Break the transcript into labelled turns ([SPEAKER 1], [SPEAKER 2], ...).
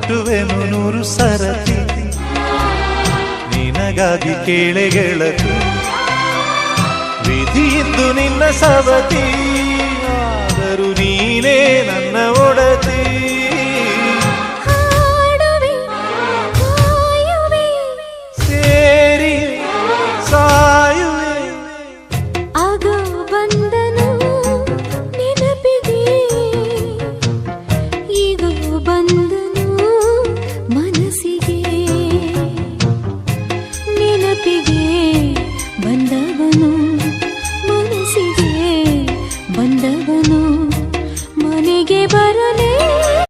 [SPEAKER 1] ಹುಟ್ಟುವೆನು 100 ಸರತಿ ನಿನಗಾಗಿ ಕೇಳೆ ಗೆಳತಿ ವಿಧಿಯಿದ್ದು ನಿನ್ನ ಸವತಿ ಆದರೂ ನೀನೇ ನನ್ನ ಒಡತಿ ಸೇರಿ ಸಾಯುವೆ
[SPEAKER 2] ಆಗ ಬಂದನು ನೆನಪಿಗೆ ಈಗ ಬಂದ